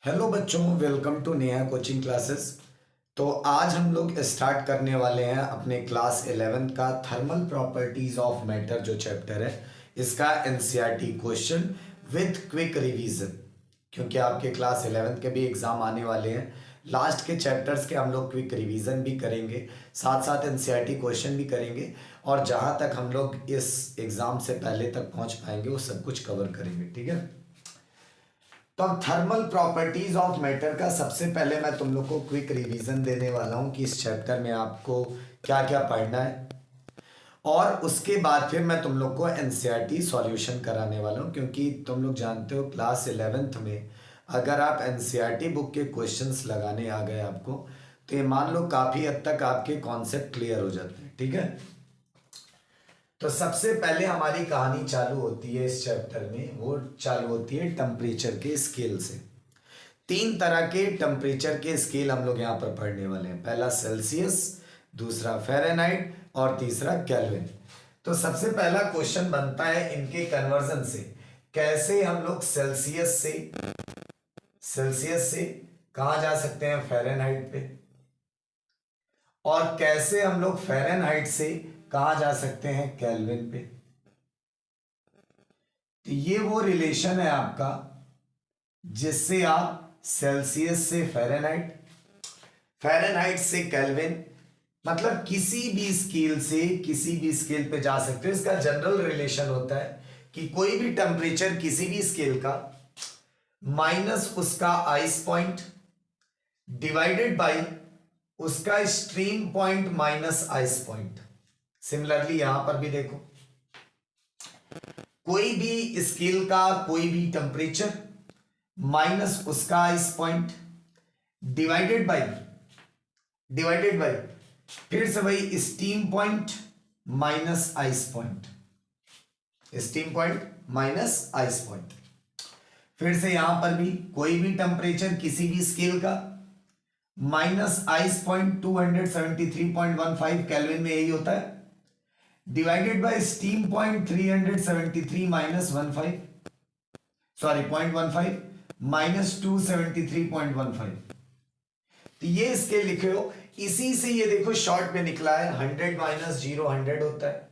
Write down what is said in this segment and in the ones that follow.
Hello बच्चों, welcome to Neha coaching classes. तो आज हम लोग स्टार्ट करने वाले हैं अपने क्लास 11th का थर्मल प्रॉपर्टीज ऑफ मैटर जो चैप्टर है इसका NCERT question with quick revision. क्योंकि आपके क्लास 11th के भी एग्ज़ाम आने वाले हैं, लास्ट के चैप्टर्स के हम लोग क्विक रिवीजन भी करेंगे, साथ साथ एनसीईआरटी क्वेश्चन भी करेंगे और जहाँ तक हम लोग इस एग्ज़ाम से पहले तक पहुँच पाएंगे वो सब कुछ कवर करेंगे। ठीक है, तो अब थर्मल प्रॉपर्टीज ऑफ मैटर का सबसे पहले मैं तुम लोग को क्विक रिवीजन देने वाला हूं कि इस चैप्टर में आपको क्या क्या पढ़ना है और उसके बाद फिर मैं तुम लोग को एनसीईआरटी सॉल्यूशन कराने वाला हूं। क्योंकि तुम लोग जानते हो क्लास 11th में अगर आप एनसीईआरटी बुक के क्वेश्चंस लगाने आ गए आपको, तो ये मान लो काफ़ी हद तक आपके कॉन्सेप्ट क्लियर हो जाते हैं। ठीक है, तो सबसे पहले हमारी कहानी चालू होती है इस चैप्टर में, वो चालू होती है टेम्परेचर के स्केल से। तीन तरह के टेम्परेचर के स्केल हम लोग यहाँ पर पढ़ने वाले हैं। पहला सेल्सियस, दूसरा फ़ारेनहाइट और तीसरा केल्विन। तो सबसे पहला क्वेश्चन बनता है इनके कन्वर्जन से, कैसे हम लोग सेल्सियस से कहाँ जा सकते हैं, फ़ारेनहाइट पे, और कैसे हम लोग फ़ारेनहाइट से कहा जा सकते हैं, केल्विन पे। तो ये वो रिलेशन है आपका जिससे आप सेल्सियस से फ़ारेनहाइट, फ़ारेनहाइट से केल्विन, मतलब किसी भी स्केल से किसी भी स्केल पे जा सकते हो। इसका जनरल रिलेशन होता है कि कोई भी टेम्परेचर किसी भी स्केल का माइनस उसका आइस पॉइंट डिवाइडेड बाय उसका stream point minus ice point. Similarly यहां पर भी देखो, कोई भी स्केल का कोई भी टेम्परेचर माइनस उसका आइस पॉइंट डिवाइडेड बाय फिर से वही steam point minus ice point, steam point minus ice point. फिर से यहां पर भी कोई भी टेम्परेचर किसी भी स्केल का माइनस आइस पॉइंट 273.15 केल्विन में यही होता है, divided by steam point 373 minus 15, sorry 0.15 minus 273.15। तो ये स्केल लिखे हो, इसी से ये देखो शॉर्ट में निकला है 100 माइनस 0 100 होता है,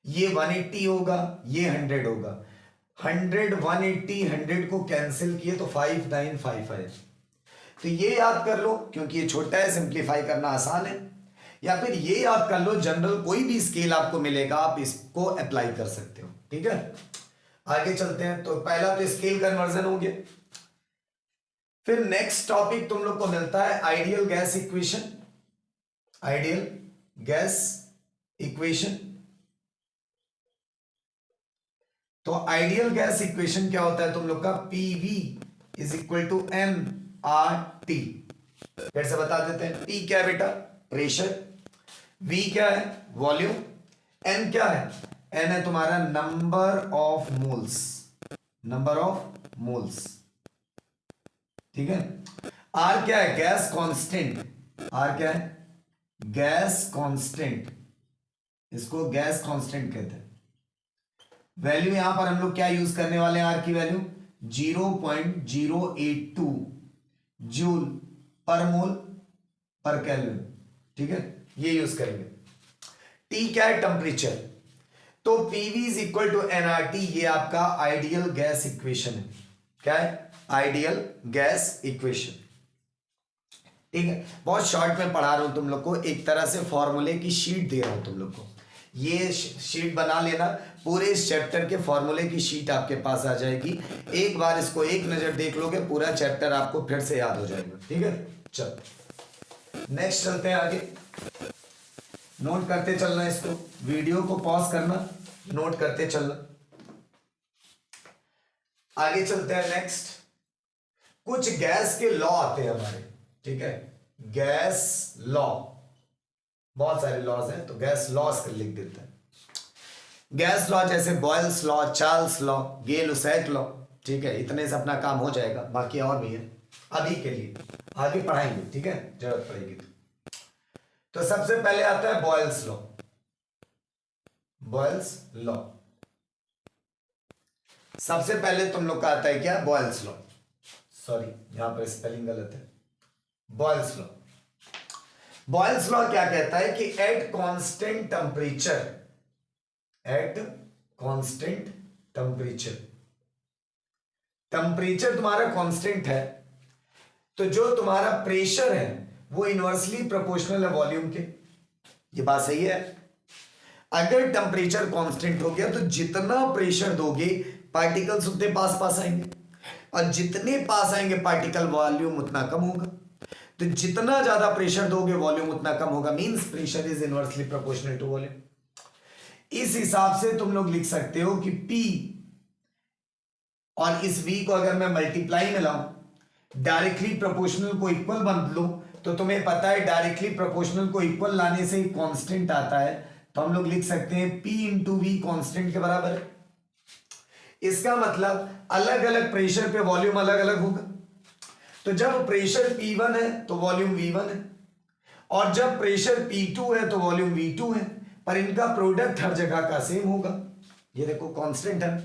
ये 180 होगा, ये 100 होगा। 100 180 100 को कैंसिल किए तो 5955। तो ये याद कर लो क्योंकि ये छोटा है, सिंप्लीफाई करना आसान है। या फिर ये याद कर लो, जनरल कोई भी स्केल आपको मिलेगा आप इसको अप्लाई कर सकते हो। ठीक है, आगे चलते हैं। तो पहला तो स्केल कन्वर्जन हो गया। फिर नेक्स्ट टॉपिक तुम लोग को मिलता है ideal gas equation. Ideal gas equation, तो आइडियल गैस इक्वेशन क्या होता है तुम लोग का, PV is equal to M R T. फिर से बता देते हैं, पी क्या है बेटा, प्रेशर, वी क्या है, वॉल्यूम, एन क्या है, एन है तुम्हारा number of moles, number of moles. ठीक है, आर क्या है, गैस कांस्टेंट, आर क्या है, गैस कांस्टेंट, इसको गैस कांस्टेंट कहते हैं। वैल्यू यहां पर हम लोग क्या यूज करने वाले हैं, आर की वैल्यू 0.082 जूल पर मोल पर केल्विन। ठीक है, ये यूज करेंगे। टी क्या है, टेम्परेचर, तो PV is equal to NRT, ये आपका आइडियल गैस इक्वेशन है। क्या है, आइडियल गैस इक्वेशन। ठीक है, बहुत शॉर्ट में पढ़ा रहा हूं तुम लोग को, एक तरह से फॉर्मूले की शीट दे रहा हूं तुम लोग को। ये शीट बना लेना, पूरे इस चैप्टर के फॉर्मूले की शीट आपके पास आ जाएगी। एक बार इसको एक नजर देख लोगे, पूरा चैप्टर आपको फिर से याद हो जाएगा। ठीक है, चलो नेक्स्ट चलते हैं आगे। नोट करते चलना, इसको वीडियो को पॉज करना, नोट करते चलना। आगे चलते हैं नेक्स्ट। कुछ गैस के लॉ आते हैं हमारे। ठीक है, गैस लॉ, बहुत सारे लॉज हैं तो गैस लॉज कर लिख देते हैं। गैस लॉ जैसे Boyle's law, Charles law, Gay-Lussac law. ठीक है, इतने से अपना काम हो जाएगा, बाकी और भी है अभी के लिए, आगे पढ़ाएंगे। ठीक है, जरूरत पड़ेगी तो सबसे पहले आता है बॉयल्स लॉ। बॉयल्स लॉ सबसे पहले तुम लोग का आता है क्या, बॉयल्स लॉ। सॉरी यहां पर स्पेलिंग गलत है, बॉयल्स लॉ। बॉयल्स लॉ क्या कहता है कि at constant temperature, at constant temperature, temperature तुम्हारा कांस्टेंट है तो जो तुम्हारा प्रेशर है वो इनवर्सली प्रोपोर्शनल है वॉल्यूम के। ये बात सही है। अगर टेम्परेचर कांस्टेंट हो गया तो जितना प्रेशर दोगे पार्टिकल्स उतने पास पास आएंगे, और जितने पास आएंगे पार्टिकल वॉल्यूम उतना कम होगा। तो जितना ज्यादा प्रेशर दोगे वॉल्यूम उतना कम होगा, means pressure is inversely proportional to volume. इस हिसाब से तुम लोग लिख सकते हो कि P और इस V को अगर मैं मल्टीप्लाई में लाऊं, डायरेक्टली प्रोपोर्शनल को इक्वल बदलूं, तो तुम्हें पता है डायरेक्टली प्रोपोर्शनल को इक्वल लाने से एक कांस्टेंट आता है, तो हम लोग लिख सकते हैं P इंटू वी कांस्टेंट के बराबर है। इसका मतलब अलग अलग प्रेशर पे वॉल्यूम अलग अलग होगा। तो जब प्रेशर P1 है तो वॉल्यूम V1 है, और जब प्रेशर P2 है तो वॉल्यूम V2 है, पर इनका प्रोडक्ट हर जगह का सेम होगा। ये देखो कांस्टेंट है,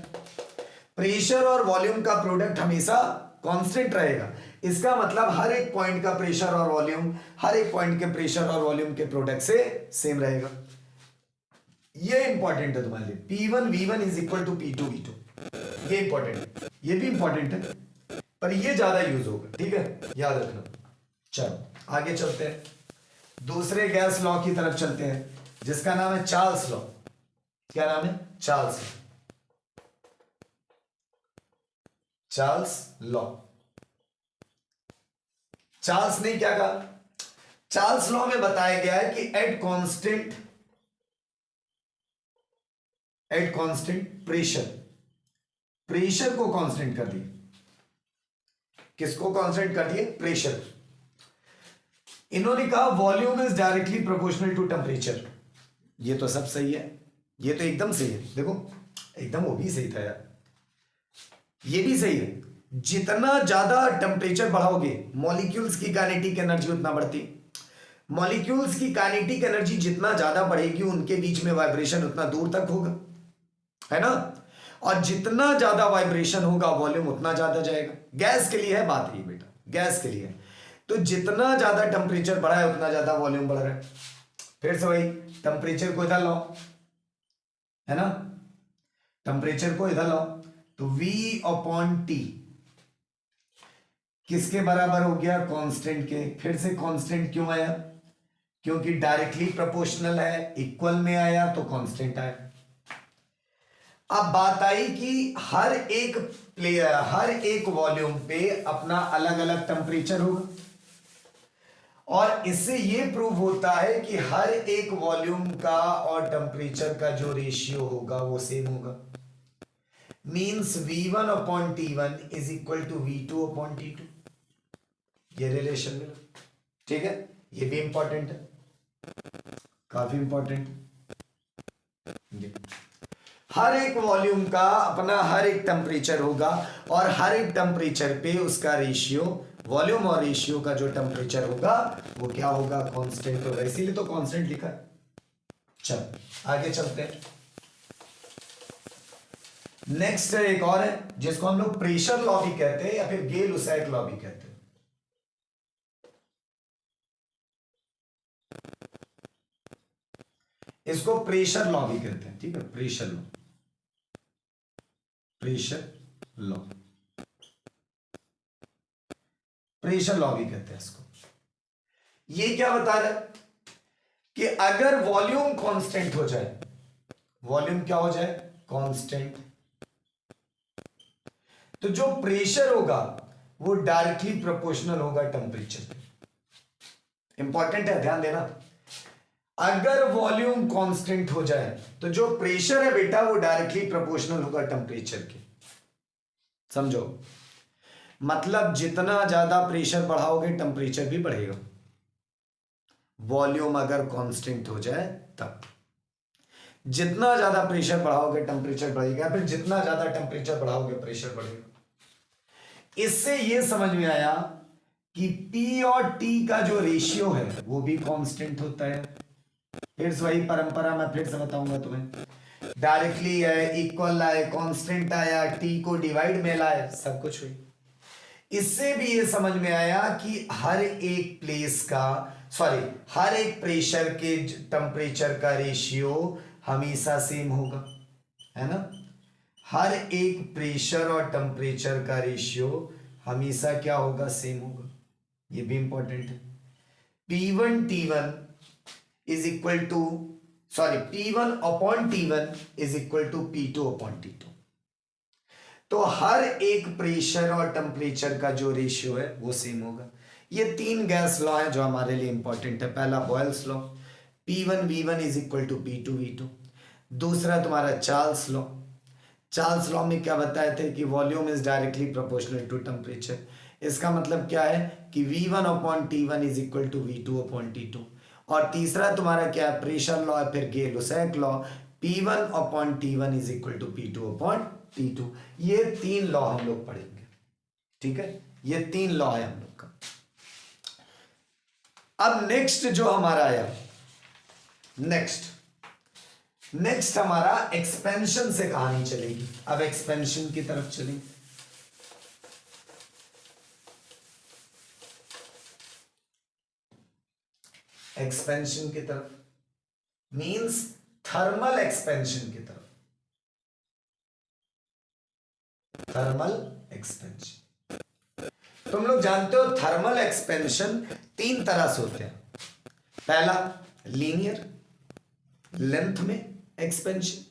प्रेशर और वॉल्यूम का प्रोडक्ट हमेशा कांस्टेंट रहेगा। इसका मतलब हर एक पॉइंट का प्रेशर और वॉल्यूम हर एक पॉइंट के प्रेशर और वॉल्यूम के प्रोडक्ट से सेम रहेगा। ये इंपॉर्टेंट है तुम्हारे लिए, P1 V1 is equal to P2 V2। ये इंपॉर्टेंट है, ये भी इंपॉर्टेंट है, पर ये ज्यादा यूज होगा, ठीक है, याद रखना। चलो आगे चलते हैं, दूसरे गैस लॉ की तरफ चलते हैं, जिसका नाम है चार्ल्स लॉ। क्या नाम है? Charles law. Charles law. Charles ने क्या कहा? चार्ल्स लॉ में बताया गया है कि एट कांस्टेंट प्रेशर, प्रेशर को कांस्टेंट कर दिए। किसको कांस्टेंट कर दिए? प्रेशर। इन्होंने कहा volume is directly proportional to temperature. ये तो सब सही है, ये तो एकदम सही है। देखो एकदम वो भी सही था यार, ये भी सही है। जितना ज्यादा टेम्परेचर बढ़ाओगे मॉलिक्यूल्स की काइनेटिक एनर्जी उतना बढ़ती। मॉलिक्यूल्स की काइनेटिक एनर्जी जितना ज्यादा बढ़ेगी उनके बीच में वाइब्रेशन उतना दूर तक होगा, है ना। और जितना ज्यादा वाइब्रेशन होगा वॉल्यूम उतना ज्यादा जाएगा। गैस के लिए है बात ये बेटा, गैस के लिए। तो जितना ज्यादा टेम्परेचर बढ़ा है उतना ज्यादा वॉल्यूम बढ़ रहा है। फिर से वही, टेम्परेचर को इधर लाओ, है ना, टेम्परेचर को इधर लाओ, तो V अपॉन T किसके बराबर हो गया? कांस्टेंट के। फिर से कांस्टेंट क्यों आया? क्योंकि डायरेक्टली प्रोपोर्शनल है, इक्वल में आया तो कांस्टेंट आया। अब बात आई कि हर एक वॉल्यूम पे अपना अलग अलग टेम्परेचर होगा, और इससे यह प्रूव होता है कि हर एक वॉल्यूम का और टेम्परेचर का जो रेशियो होगा वो सेम होगा। Means V1 upon T1 is equal to V2 upon T2। ये रिलेशन मिला, ठीक है। ये भी इंपॉर्टेंट है, काफी इंपॉर्टेंट। हर एक वॉल्यूम का अपना हर एक टेम्परेचर होगा, और हर एक टेम्परेचर पे उसका रेशियो, वॉल्यूम और रेशियो का जो टेम्परेचर होगा वो क्या होगा? कांस्टेंट होगा। इसीलिए तो कांस्टेंट लिखा है। चल आगे चलते हैं। नेक्स्ट एक और है जिसको हम लोग प्रेशर लॉ भी कहते हैं या फिर गे-लुसैक लॉ भी कहते हैं। इसको प्रेशर लॉ भी कहते हैं, ठीक है, pressure law, pressure law, pressure law भी कहते हैं इसको। ये क्या बता रहा है कि अगर वॉल्यूम कांस्टेंट हो जाए, वॉल्यूम क्या हो जाए? कांस्टेंट, तो जो प्रेशर होगा वो डायरेक्टली प्रोपोर्शनल होगा टेम्परेचर। इंपॉर्टेंट है, ध्यान देना। अगर वॉल्यूम कांस्टेंट हो जाए तो जो प्रेशर है बेटा वो डायरेक्टली प्रोपोर्शनल होगा टेम्परेचर के। समझो, मतलब जितना ज्यादा प्रेशर बढ़ाओगे टेम्परेचर भी बढ़ेगा। वॉल्यूम अगर कांस्टेंट हो जाए तब जितना ज्यादा प्रेशर बढ़ाओगे टेम्परेचर बढ़ेगा, फिर जितना ज्यादा टेम्परेचर बढ़ाओगे प्रेशर बढ़ेगा। इससे यह समझ में आया कि P और T का जो रेशियो है वो भी कांस्टेंट होता है। फिर से वही परंपरा मैं फिर से बताऊंगा तुम्हें। डायरेक्टली है, इक्वल आए, कांस्टेंट आया, T को डिवाइड में लाए, सब कुछ हुई। इससे भी ये समझ में आया कि हर एक हर एक प्रेशर के टेम्परेचर का रेशियो हमेशा सेम होगा, है ना। हर एक प्रेशर और टेम्परेचर का रेशियो हमेशा क्या होगा, सेम होगा। ये भी इंपॉर्टेंट है। P1 T1 is equal to P1 upon T1 is equal to P2 upon T2। तो हर एक प्रेशर और टेम्परेचर का जो रेशियो है वो सेम होगा। ये तीन गैस लॉ है जो हमारे लिए इंपॉर्टेंट है। पहला Boyle's law, P1 V1 is equal to P2 V2। दूसरा तुम्हारा चार्ल्स लॉ। चार्ल्स लॉ में क्या बताए थे कि volume is directly proportional to temperature. इसका मतलब क्या है कि V1 upon T1 is equal to V2 upon T2। और तीसरा तुम्हारा क्या है, प्रेशर लॉ है, फिर Gay-Lussac law, P1 upon T1 is equal to P2 upon T2। ये तीन लॉ हम लोग पढ़ेंगे, ठीक है। ये तीन लॉ है हम लोग का। अब नेक्स्ट जो हमारा आया, नेक्स्ट हमारा एक्सपेंशन से कहानी चलेगी। अब एक्सपेंशन की तरफ चलेंगे। एक्सपेंशन की तरफ मींस थर्मल एक्सपेंशन की तरफ। थर्मल एक्सपेंशन, तुम लोग जानते हो थर्मल एक्सपेंशन तीन तरह से होते हैं। पहला लीनियर, लेंथ में एक्सपेंशन।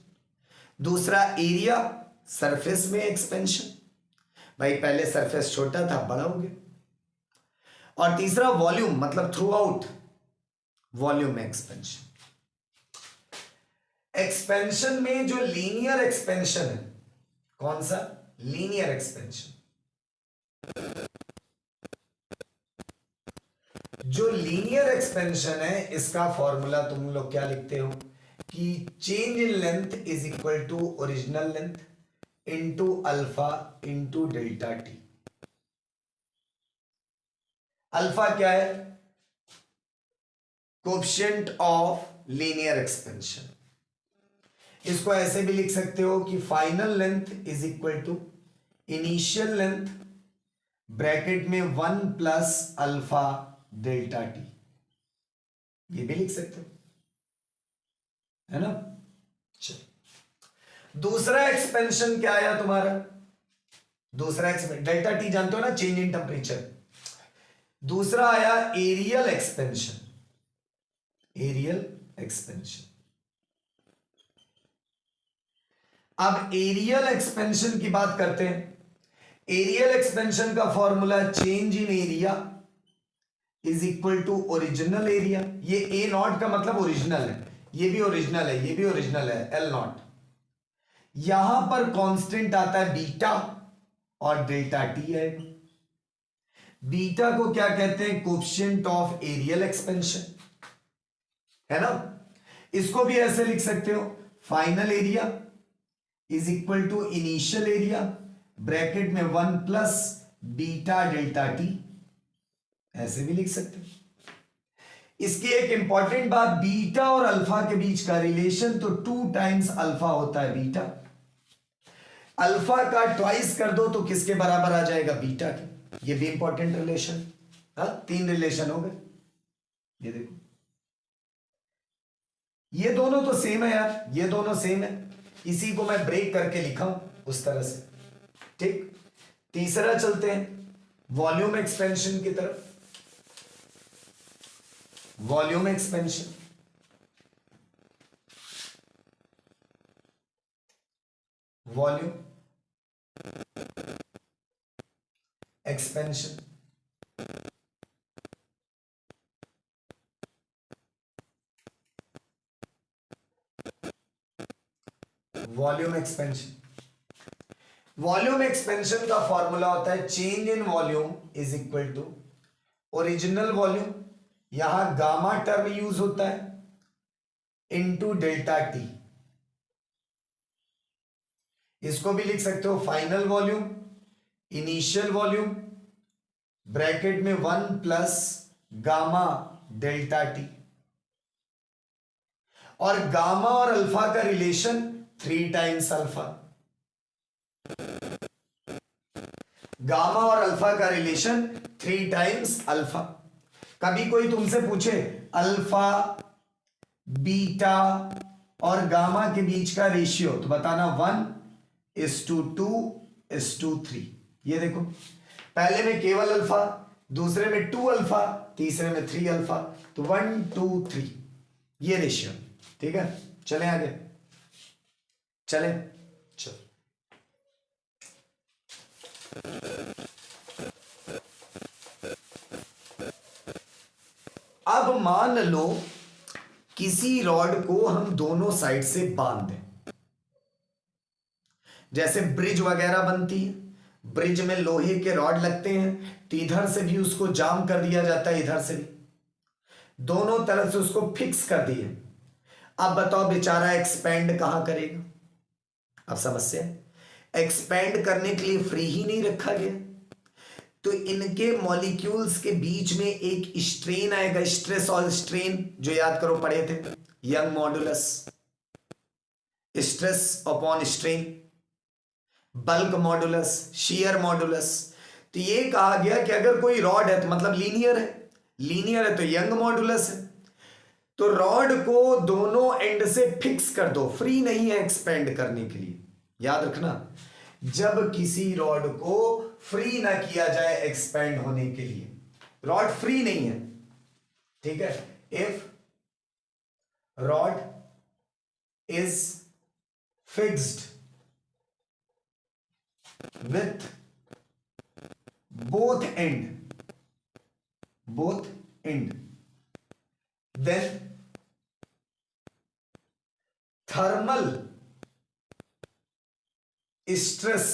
दूसरा एरिया, सरफेस में एक्सपेंशन, भाई पहले सरफेस छोटा था बड़ा हो गया। और तीसरा वॉल्यूम, मतलब थ्रू आउट, वॉल्यूम में एक्सपेंशन। एक्सपेंशन में जो लीनियर एक्सपेंशन है, कौन सा, लीनियर एक्सपेंशन। जो लीनियर एक्सपेंशन है इसका फॉर्मूला तुम लोग क्या लिखते हो कि change in length is equal to original length into alpha into delta T. Alpha क्या है, कोएफिशिएंट ऑफ लीनियर एक्सपेंशन। इसको ऐसे भी लिख सकते हो कि final length is equal to initial length bracket में 1 प्लस अल्फा डेल्टा टी। ये भी लिख सकते हो, है ना। चलो दूसरा एक्सपेंशन क्या आया तुम्हारा, दूसरा एक्सपेंशन डेल्टा टी जानते हो ना, चेंज इन टेम्परेचर। दूसरा आया एरियल एक्सपेंशन। Areal expansion. अब एरियल एक्सपेंशन की बात करते हैं। एरियल एक्सपेंशन का formula change in area is equal to original area. ये ए नॉट का मतलब ओरिजिनल है, ये भी ओरिजिनल है, ये भी ओरिजिनल है, एल नॉट। यहां पर कांस्टेंट आता है बीटा और डेल्टा टी है। बीटा को क्या कहते हैं, कोएफिशिएंट ऑफ एरियल एक्सपेंशन, है ना। इसको भी ऐसे लिख सकते हो, final area is equal to initial area bracket में 1 प्लस बीटा डेल्टा टी, ऐसे भी लिख सकते हो। इसकी एक इंपॉर्टेंट बात, बीटा और अल्फा के बीच का रिलेशन तो 2 टाइम्स अल्फा होता है बीटा। अल्फा का ट्वाइस कर दो तो किसके बराबर आ जाएगा, बीटा के। ये भी इंपॉर्टेंट रिलेशन। हाँ, 3 रिलेशन हो गए। ये देखो, ये दोनों तो सेम है यार, ये दोनों सेम है। इसी को मैं ब्रेक करके लिखा हूं उस तरह से, ठीक। तीसरा चलते हैं वॉल्यूम एक्सपेंशन की तरफ। Volume expansion, volume expansion. Volume expansion, volume expansion का फॉर्मूला होता है change in volume is equal to original volume, यहां गामा टर्म यूज होता है, इनटू डेल्टा टी। इसको भी लिख सकते हो final volume initial volume bracket में 1 प्लस गामा डेल्टा टी। और गामा और अल्फा का रिलेशन 3 टाइम्स अल्फा। गामा और अल्फा का रिलेशन 3 टाइम्स अल्फा। कभी कोई तुमसे पूछे अल्फा बीटा और गामा के बीच का रेशियो, तो बताना 1:2:3। ये देखो, पहले में केवल अल्फा, दूसरे में 2 अल्फा, तीसरे में 3 अल्फा, तो 1 2 3 ये रेशियो। ठीक है, चलें आगे, चलें, चल। अब मान लो किसी रॉड को हम दोनों साइड से बांध दें, जैसे ब्रिज वगैरह बनती है, ब्रिज में लोहे के रॉड लगते हैं, तो इधर से भी उसको जाम कर दिया जाता है, इधर से भी, दोनों तरफ से उसको फिक्स कर दिए। अब बताओ बेचारा एक्सपेंड कहां करेगा? अब समस्या है, एक्सपेंड करने के लिए फ्री ही नहीं रखा गया, तो इनके मॉलिक्यूल्स के बीच में एक स्ट्रेन आएगा, स्ट्रेस और स्ट्रेन, जो याद करो पढ़े थे, young modulus, stress upon strain, bulk modulus, shear modulus. तो ये कहा गया कि अगर कोई रॉड है तो मतलब लीनियर है, लीनियर है तो यंग मॉडुलस है, तो रॉड को दोनों एंड से फिक्स कर दो, फ्री नहीं है एक्सपेंड करने के लिए। याद रखना, जब किसी रॉड को फ्री ना किया जाए एक्सपेंड होने के लिए, रॉड फ्री नहीं है, ठीक है, if rod is fixed with both end, then thermal stress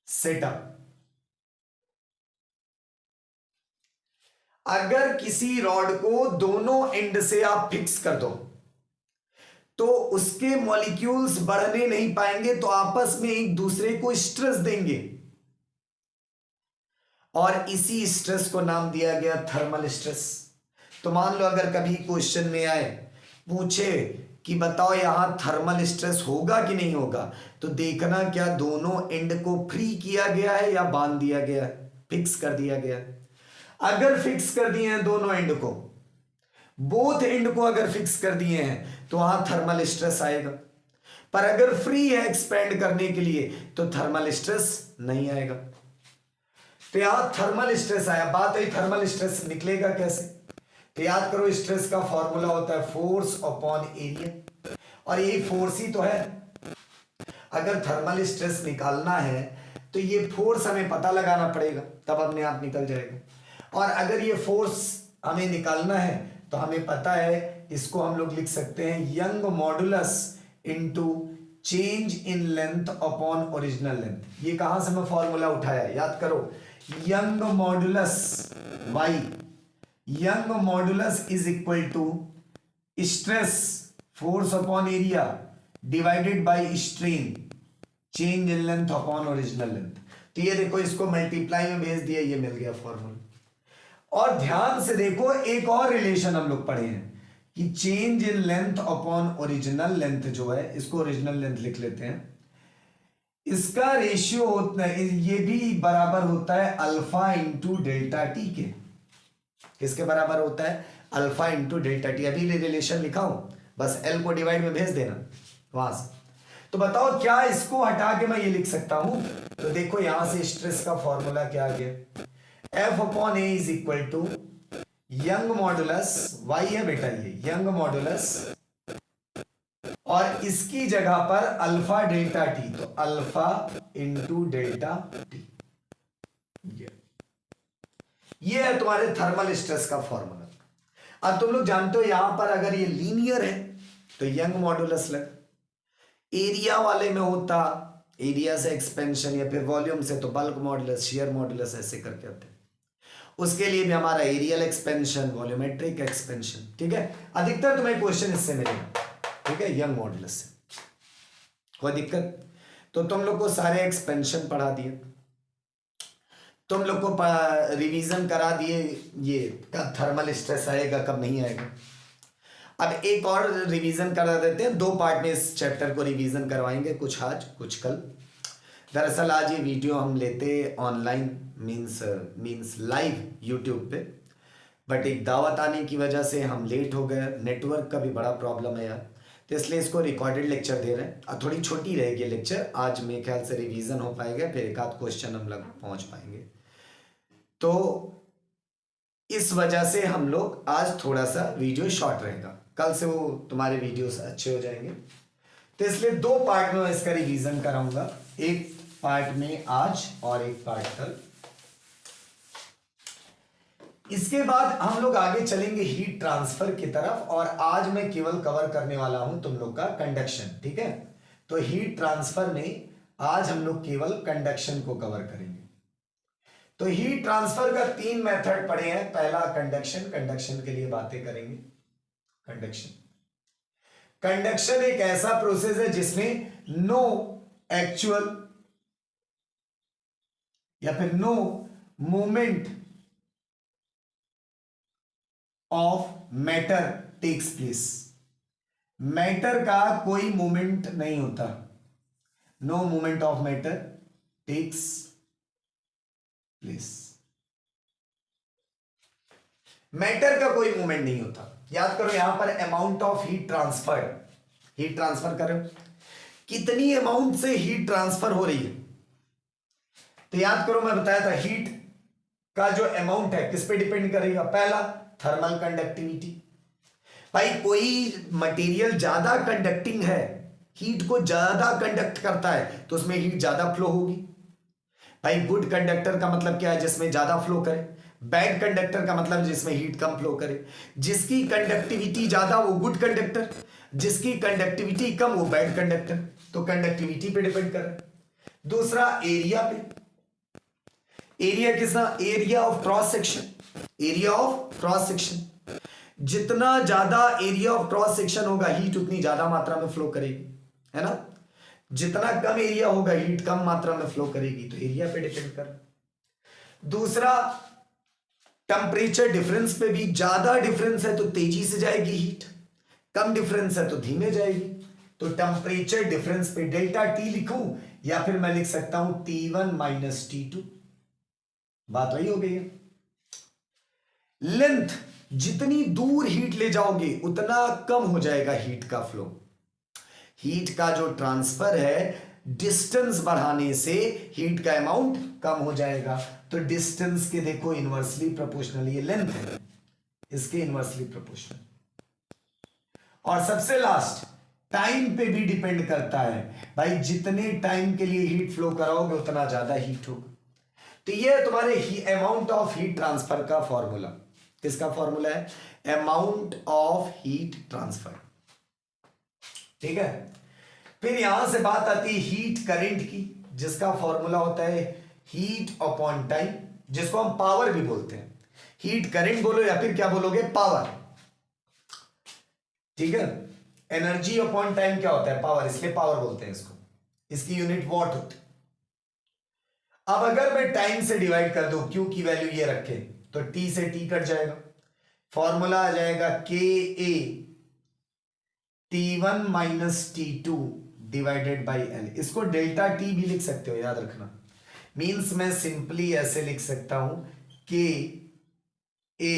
setup। अगर किसी रॉड को दोनों एंड से आप फिक्स कर दो तो उसके मॉलिक्यूल्स बढ़ने नहीं पाएंगे, तो आपस में एक दूसरे को स्ट्रेस देंगे, और इसी स्ट्रेस को नाम दिया गया थर्मल स्ट्रेस। तो मान लो अगर कभी क्वेश्चन में आए, पूछे कि बताओ यहां थर्मल स्ट्रेस होगा कि नहीं होगा, तो देखना क्या दोनों एंड को फ्री किया गया है या बांध दिया गया है, फिक्स कर दिया गया है। अगर फिक्स कर दिए हैं दोनों एंड को, बोथ एंड को अगर फिक्स कर दिए हैं, तो वहां थर्मल स्ट्रेस आएगा, पर अगर फ्री है एक्सपेंड करने के लिए तो थर्मल स्ट्रेस नहीं आएगा। तो यहां थर्मल स्ट्रेस आया, बात है थर्मल स्ट्रेस निकलेगा कैसे? तो याद करो, स्ट्रेस का फॉर्मूला होता है फोर्स अपॉन एरिया, और यही फोर्स ही तो है। अगर थर्मल स्ट्रेस निकालना है तो ये फोर्स हमें पता लगाना पड़ेगा, तब अपने आप निकल जाएगा। और अगर ये फोर्स हमें निकालना है तो हमें पता है, इसको हम लोग लिख सकते हैं Young modulus into change in length upon original length. ये कहां से मैं फॉर्मूला उठाया, याद करो, Young modulus Y, Young modulus is equal to stress force upon area divided by strain change in length upon original length. तो ये देखो, इसको मल्टीप्लाई में भेज दिया, ये मिल गया फॉर्मूला। और ध्यान से देखो, एक और रिलेशन हम लोग पढ़े हैं कि change in length upon original length जो है, इसको ओरिजिनल लेंथ लिख लेते हैं, इसका रेशियो होता है, ये भी बराबर होता है अल्फा इंटू डेल्टा टी के। किसके बराबर होता है? Alpha into delta T. अभी रिलेशन लिखा हूं, बस एल को डिवाइड में भेज देना वहां से। तो बताओ क्या इसको हटा के मैं ये लिख सकता हूं? तो देखो यहां से स्ट्रेस का फॉर्मूला क्या आ गया, F upon A is equal to Young modulus, Y है बेटा ये यंग मॉडुलस, और इसकी जगह पर अल्फा डेल्टा टी, तो अल्फा इंटू डेल्टा टी। ये है तुम्हारे थर्मल स्ट्रेस का फॉर्मूला। अब तुम लोग जानते हो यहां पर अगर ये लीनियर है तो यंग मॉडुलस लग, एरिया वाले में होता एरिया से एक्सपेंशन या फिर वॉल्यूम से तो बल्क मॉडुलस, शियर मॉडुलस, ऐसे करके होते हैं। उसके लिए भी हमारा एरियल एक्सपेंशन, वॉल्यूमेट्रिक एक्सपेंशन, ठीक है। अधिकतर तुम्हें क्वेश्चन इससे मिलेगा, ठीक है, यंग मॉडुलस से। कोई दिक्कत? तो तुम लोग को सारे एक्सपेंशन पढ़ा दिए, तुम लोग को रिवीजन करा दिए ये कब थर्मल स्ट्रेस आएगा कब नहीं आएगा। अब एक और रिवीजन करा देते हैं, 2 पार्ट में इस चैप्टर को रिवीजन करवाएंगे, कुछ आज कुछ कल। दरअसल आज ये वीडियो हम लेते ऑनलाइन मीन्स लाइव यूट्यूब पे, बट एक दावत आने की वजह से हम लेट हो गए। नेटवर्क का भी बड़ा प्रॉब्लम है यार, तो इसलिए इसको रिकॉर्डेड लेक्चर दे रहे हैं। थोड़ी छोटी रहेगी लेक्चर, आज मेरे ख्याल से रिवीजन हो पाएगा, फिर एक आध क्वेश्चन हम लोग पहुंच पाएंगे। तो इस वजह से हम लोग आज थोड़ा सा वीडियो शॉर्ट रहेगा, कल से वो तुम्हारे वीडियोस अच्छे हो जाएंगे। तो इसलिए 2 पार्ट में इसका रिवीजन कराऊंगा, एक पार्ट में आज और एक पार्ट कल। इसके बाद हम लोग आगे चलेंगे हीट ट्रांसफर की तरफ, और आज मैं केवल कवर करने वाला हूं तुम लोग का कंडक्शन। ठीक है, तो हीट ट्रांसफर में आज हम लोग केवल कंडक्शन को कवर करेंगे। तो हीट ट्रांसफर का 3 मेथड पढ़े हैं। पहला कंडक्शन, कंडक्शन के लिए बातें करेंगे। कंडक्शन एक ऐसा प्रोसेस है जिसमें नो एक्चुअल या फिर no movement of matter takes place. Matter का कोई मूवमेंट नहीं होता, no movement of matter takes place. Matter का कोई मूवमेंट नहीं होता। याद करो यहां पर अमाउंट ऑफ हीट ट्रांसफर करो, कितनी अमाउंट से हीट ट्रांसफर हो रही है। तो याद करो मैं बताया था हीट का जो अमाउंट है किस पे डिपेंड करेगा। पहला थर्मल कंडक्टिविटी, भाई कोई मटेरियल ज्यादा कंडक्टिंग है, हीट को ज्यादा कंडक्ट करता है, तो उसमें हीट ज्यादा फ्लो होगी। भाई गुड कंडक्टर का मतलब क्या है, जिसमें ज्यादा फ्लो करे। बैड कंडक्टर का मतलब जिसमें हीट कम फ्लो करे। जिसकी कंडक्टिविटी ज्यादा वो गुड कंडक्टर, जिसकी कंडक्टिविटी कम वो बैड कंडक्टर। तो कंडक्टिविटी पे डिपेंड कर रहा है। दूसरा एरिया पे, एरिया कितना, area of cross section, area of cross section. जितना ज्यादा एरिया ऑफ क्रॉस सेक्शन होगा हीट उतनी ज्यादा मात्रा में फ्लो करेगी, है ना। जितना कम एरिया होगा हीट कम मात्रा में फ्लो करेगी, तो एरिया पे डिपेंड कर। दूसरा टेम्परेचर डिफरेंस पे भी, ज्यादा डिफरेंस है तो तेजी से जाएगी हीट, कम डिफरेंस है तो धीमे जाएगी। तो टेम्परेचर डिफरेंस पे डेल्टा टी लिखूं या फिर मैं लिख सकता हूं T1 माइनस T2, बात वही हो गई है। लेंथ, जितनी दूर हीट ले जाओगे उतना कम हो जाएगा हीट का फ्लो। हीट का जो ट्रांसफर है डिस्टेंस बढ़ाने से हीट का अमाउंट कम हो जाएगा। तो डिस्टेंस के देखो इनवर्सली प्रोपोर्शनल, ये लेंथ है इसके इनवर्सली प्रोपोर्शनल। और सबसे लास्ट टाइम पे भी डिपेंड करता है, भाई जितने टाइम के लिए हीट फ्लो कराओगे उतना ज्यादा हीट होगा। तो ये तुम्हारे अमाउंट ऑफ हीट ट्रांसफर का फॉर्मूला। किसका फॉर्मूला है, अमाउंट ऑफ हीट ट्रांसफर। ठीक है, फिर यहां से बात आती है हीट करंट की, जिसका फॉर्मूला होता है हीट अपॉन टाइम, जिसको हम पावर भी बोलते हैं। हीट करंट बोलो या फिर क्या बोलोगे, पावर। ठीक है, एनर्जी अपॉन टाइम क्या होता है, पावर, इसलिए पावर बोलते हैं इसको। इसकी यूनिट वॉट होती है। अब अगर मैं टाइम से डिवाइड कर दूं, क्यू की वैल्यू ये रखे, तो टी से टी कट जाएगा, फॉर्मूला आ जाएगा के ए T1 minus T2 divided by L. इसको डेल्टा टी भी लिख सकते हो, याद रखना। मींस मैं सिंपली ऐसे लिख सकता हूं के ए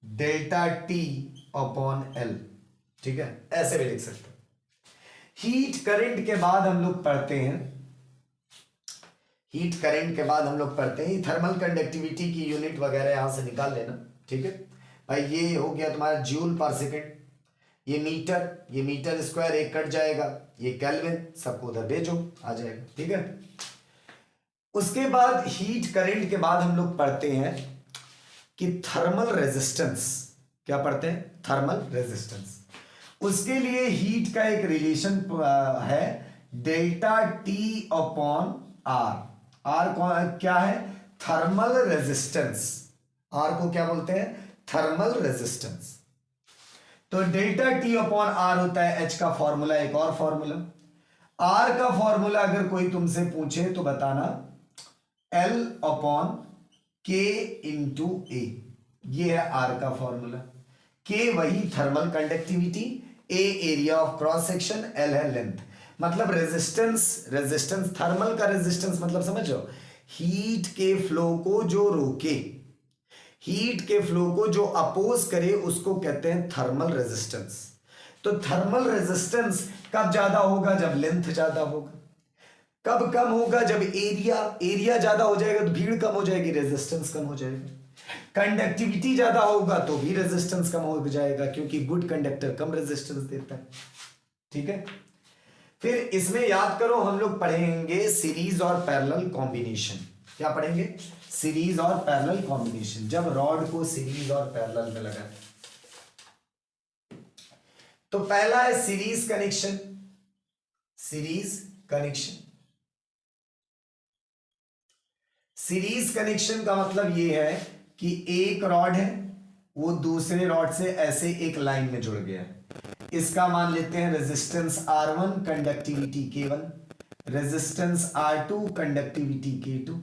डेल्टा टी अपॉन एल। ठीक है, ऐसे भी लिख सकते हो। हीट करंट के बाद हम लोग पढ़ते हैं, हीट करंट के बाद हम लोग पढ़ते हैं थर्मल कंडक्टिविटी की यूनिट वगैरह यहां से निकाल लेना। ठीक है भाई, ये हो गया तुम्हारा जूल पर सेकेंड, ये मीटर स्क्वायर एक कट जाएगा, ये केल्विन, सबको उधर भेजो आ जाएगा। ठीक है, उसके बाद हीट करंट के बाद हम लोग पढ़ते हैं कि थर्मल रेजिस्टेंस। क्या पढ़ते हैं, थर्मल रेजिस्टेंस। उसके लिए हीट का एक रिलेशन है delta T upon R. R क्या है, थर्मल रेजिस्टेंस। आर को क्या बोलते हैं, थर्मल रेजिस्टेंस। तो डेल्टा टी अपॉन आर होता है एच का फॉर्मूला। एक और फॉर्मूला, आर का फॉर्मूला अगर कोई तुमसे पूछे तो बताना एल अपॉन के इंटू ए, ये है आर का फॉर्मूला। के वही thermal conductivity, A area of cross section, L है लेंथ। मतलब रेजिस्टेंस थर्मल का रेजिस्टेंस मतलब समझो, हीट के फ्लो को जो रोके, हीट के फ्लो को जो अपोज करे उसको कहते हैं थर्मल रेजिस्टेंस। तो थर्मल रेजिस्टेंस कब ज्यादा होगा? जब लेंथ ज्यादा होगा। कब कम होगा? जब एरिया ज्यादा हो जाएगा तो भीड़ कम हो जाएगी, रेजिस्टेंस कम हो जाएगा। कंडक्टिविटी ज्यादा होगा तो भी रेजिस्टेंस कम हो जाएगा, क्योंकि गुड कंडक्टर कम रेजिस्टेंस देता है। ठीक है, फिर इसमें याद करो हम लोग पढ़ेंगे सीरीज और पैरेलल कॉम्बिनेशन। क्या पढ़ेंगे? सीरीज और पैरेलल कॉम्बिनेशन, जब रॉड को सीरीज और पैरेलल में लगा। तो पहला है series connection. Series connection, series connection का मतलब यह है कि एक रॉड है, वो दूसरे रॉड से ऐसे एक लाइन में जुड़ गया है। इसका मान लेते हैं resistance R1, conductivity K1, resistance R2, conductivity K2।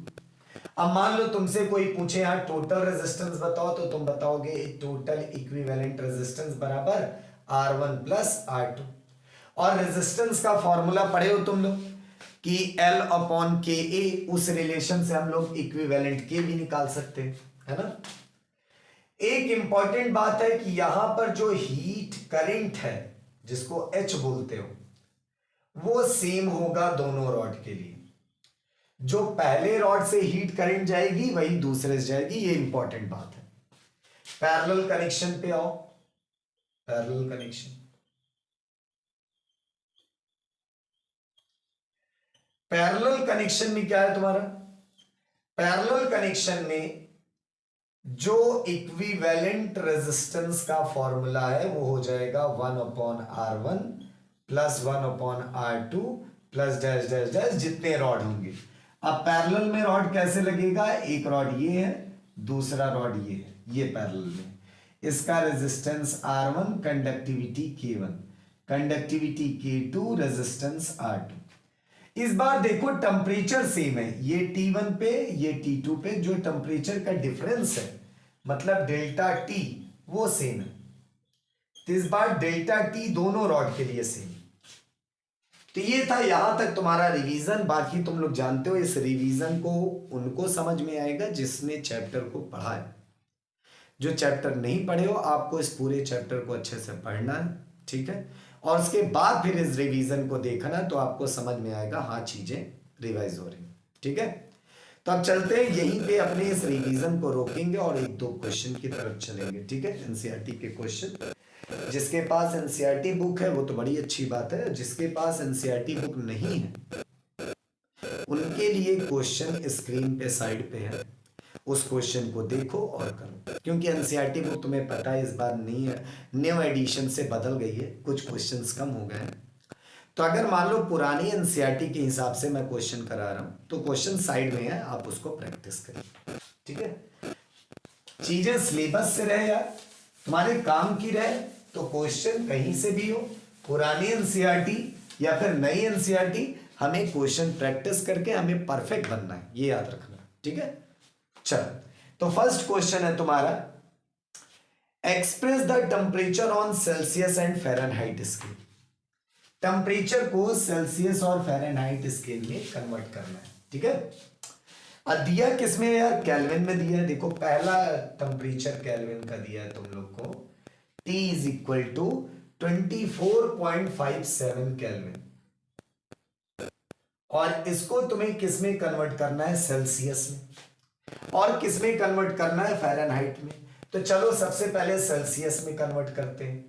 अब मान लो तुमसे कोई पूछे यार टोटल रेजिस्टेंस बताओ, तो तुम बताओगे टोटल इक्विवेलेंट रेजिस्टेंस बराबर R1 प्लस R2। और रेजिस्टेंस का फॉर्मूला पढ़े हो तुम लोग कि L अपॉन KA, उस रिलेशन से हम लोग इक्विवेलेंट K भी निकाल सकते हैं, है ना। एक इंपॉर्टेंट बात है कि यहां पर जो हीट करंट है जिसको H बोलते हो, वो सेम होगा दोनों रॉड के लिए। जो पहले रॉड से हीट करंट जाएगी वही दूसरे से जाएगी, ये इंपॉर्टेंट बात है। पैरेलल कनेक्शन पे आओ। पैरेलल कनेक्शन, पैरेलल कनेक्शन में क्या है तुम्हारा? पैरेलल कनेक्शन में जो इक्विवेलेंट रेजिस्टेंस का फॉर्मूला है वो हो जाएगा 1/R1 plus 1/R2 plus dash dash dash जितने रॉड होंगे। अब पैरेलल में रॉड कैसे लगेगा? एक रॉड ये है, दूसरा रॉड ये है, ये पैरेलल में। इसका resistance R1, conductivity K1, conductivity K2, resistance R2। इस बार देखो टेम्परेचर सेम है, ये T1 पे ये T2 पे जो टेम्परेचर का डिफरेंस है मतलब डेल्टा T वो सेम है। तो इस बार डेल्टा T दोनों रॉड के लिए सेम। तो ये था यहां तक तुम्हारा रिवीजन। बाकी तुम लोग जानते हो इस रिवीजन को उनको समझ में आएगा जिसने चैप्टर को पढ़ा है। जो चैप्टर नहीं पढ़े हो आपको इस पूरे चैप्टर को अच्छे से पढ़ना है, ठीक है। और उसके बाद फिर इस रिवीजन को देखना तो आपको समझ में आएगा हाँ चीजें रिवाइज हो रही, ठीक है। तो अब चलते हैं, यहीं पे अपने इस रिवीजन को रोकेंगे और एक दो क्वेश्चन की तरफ चलेंगे, ठीक है। एनसीईआरटी के क्वेश्चन, जिसके पास एनसीईआरटी बुक है वो तो बड़ी अच्छी बात है, जिसके पास एनसीईआरटी बुक नहीं है उनके लिए क्वेश्चन स्क्रीन पे साइड पे है, उस क्वेश्चन को देखो और करो। क्योंकि एनसीईआरटी बुक तुम्हें पता है इस बार नहीं है, न्यू एडिशन से बदल गई है, कुछ क्वेश्चंस कम हो गए हैं। तो अगर मान लो पुरानी एनसीईआरटी के हिसाब से मैं क्वेश्चन करा रहा हूं तो क्वेश्चन साइड में है, आप उसको प्रैक्टिस करिए, ठीक है। चीजें सिलेबस से रहे यार, तुम्हारे काम की रहे, तो क्वेश्चन कहीं से भी हो, पुरानी एनसीईआरटी या फिर नई एनसीईआरटी, हमें क्वेश्चन प्रैक्टिस करके हमें परफेक्ट बनना है, ये याद रखना, ठीक है। चलो, तो फर्स्ट क्वेश्चन है तुम्हारा, express the temperature on Celsius and Fahrenheit scale. Temperature को सेल्सियस और फ़ारेनहाइट स्केल में कन्वर्ट करना है, ठीक है। अब दिया किसमें है यार? केल्विन में दिया है। देखो पहला टेम्परेचर केल्विन का दिया है तुम लोग को, T is equal to 24.57 kelvin, और इसको तुम्हें किसमें कन्वर्ट करना है? सेल्सियस में। और किसमें कन्वर्ट करना है? फ़ारेनहाइट में। तो चलो सबसे पहले सेल्सियस में कन्वर्ट करते हैं।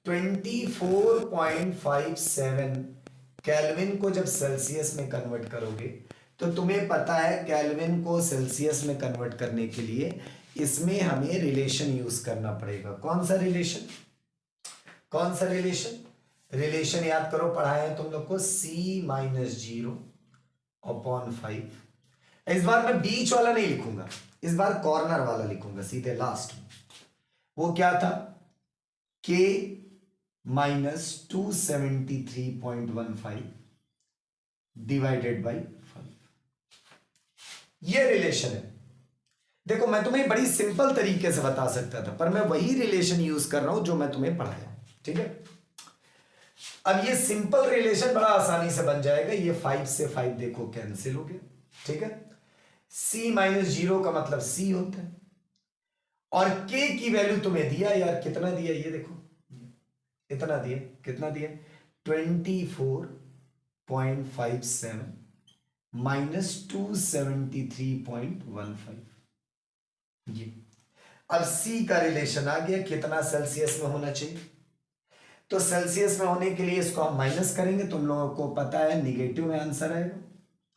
24.57 केल्विन को जब सेल्सियस में कन्वर्ट करोगे तो तुम्हें पता है केल्विन को सेल्सियस में कन्वर्ट करने के लिए इसमें हमें रिलेशन यूज करना पड़ेगा। कौन सा रिलेशन? कौन सा रिलेशन? रिलेशन याद करो, पढ़ाया है तुम लोग को, C-0/5। इस बार मैं बीच वाला नहीं लिखूंगा, इस बार कॉर्नर वाला लिखूंगा सीधे लास्ट में। वो क्या था? K minus 273.15 divided by 5। ये रिलेशन है। देखो मैं तुम्हें बड़ी सिंपल तरीके से बता सकता था, पर मैं वही रिलेशन यूज कर रहा हूं जो मैं तुम्हें पढ़ाया, ठीक है। अब ये सिंपल रिलेशन बड़ा आसानी से बन जाएगा। ये 5 से 5 देखो कैंसिल हो गया, ठीक है। c माइनस 0 का मतलब c होता है, और k की वैल्यू तुम्हें दिया यार, कितना दिया ये देखो, इतना दिया, कितना दिया 24.57 माइनस 273.15 ये। अब c का रिलेशन आ गया, कितना सेल्सियस में होना चाहिए, तो सेल्सियस में होने के लिए इसको हम माइनस करेंगे, तुम लोगों को पता है निगेटिव में आंसर आएगा,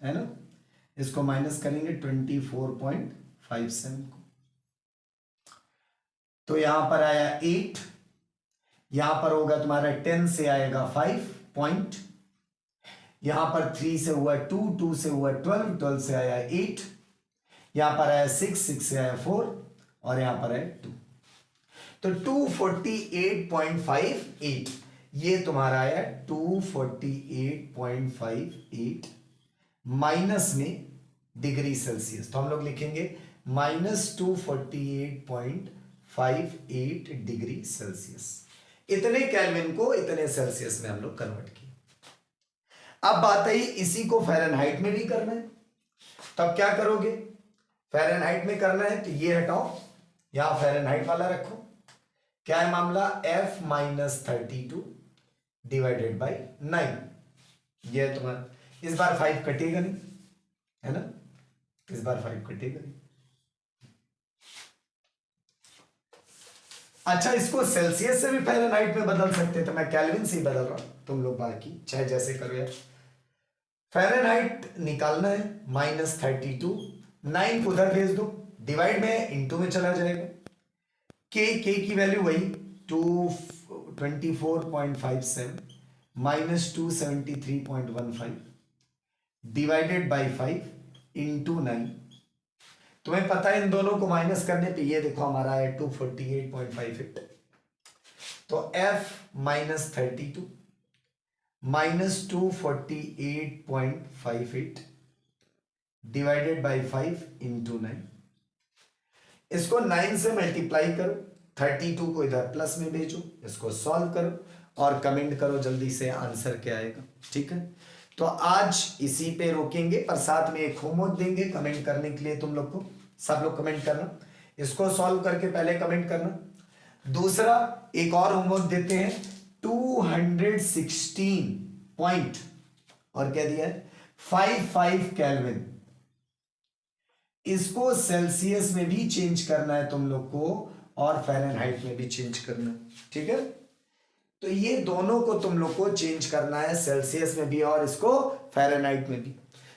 है ना। इसको माइनस करेंगे 24.57 को, तो यहां पर आया 8, यहां पर होगा तुम्हारा 10 से आएगा 5 पॉइंट, यहां पर 3 से हुआ 2, 2 से हुआ 12, 12 से आया 8, यहां पर आया 6, 6 से आया 4, और यहां पर आया 2, तो 248.58 ये तुम्हारा आया 248.58 माइनस में डिग्री सेल्सियस, तो हम लोग लिखेंगे माइनस 248.58 डिग्री सेल्सियस। इतने केल्विन को इतने सेल्सियस में हम लोग कन्वर्ट किए। अब बात आई इसी को फ़ारेनहाइट में भी करना है, तब क्या करोगे, फ़ारेनहाइट में करना है तो ये हटाओ, यहां फ़ारेनहाइट वाला रखो, क्या है मामला, f माइनस 32 डिवाइडेड बाई 9, ये है तुम्हारा। इस बार 5 कटेगा नहीं, है ना, इस बार 5 कटेगा नहीं। अच्छा, इसको सेल्सियस से भी फ़ारेनहाइट में बदल सकते हैं, तो मैं केल्विन से ही बदल रहा हूं, तुम लोग बाकी चाहे जैसे करो यार। फ़ारेनहाइट निकालना है, माइनस 32, 9 उधर भेज दो, डिवाइड में इंटू में चला जाएगा, के की वैल्यू वही 224.57 माइनस 273.15 डिवाइडेड बाई 5 इंटू 9। तुम्हें पता है इन दोनों को माइनस करने पे ये देखो हमारा है 248.58, तो f minus 32 minus 248.58 divided by 5 into 9। इसको 9 से मल्टीप्लाई करो, 32 को इधर प्लस में भेजो, इसको सॉल्व करो और कमेंट करो जल्दी से आंसर क्या आएगा, ठीक है। तो आज इसी पे रोकेंगे, पर साथ में एक होमवर्क देंगे कमेंट करने के लिए, तुम लोग को सब लोग कमेंट करना, इसको सॉल्व करके पहले कमेंट करना। दूसरा एक और होमवर्क देते हैं, 216 पॉइंट और क्या दिया है 55 केल्विन, इसको सेल्सियस में भी चेंज करना है तुम लोग को और फ़ारेनहाइट में भी चेंज करना है, ठीक है। तो ये दोनों को तुम लोग को चेंज करना है, सेल्सियस में भी और इसको फ़ारेनहाइट में भी।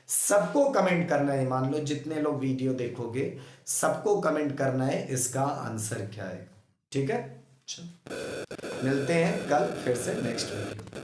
सबको कमेंट करना है, मान लो जितने लोग वीडियो देखोगे सबको कमेंट करना है इसका आंसर क्या है, ठीक है। मिलते हैं कल फिर से नेक्स्ट वीडियो।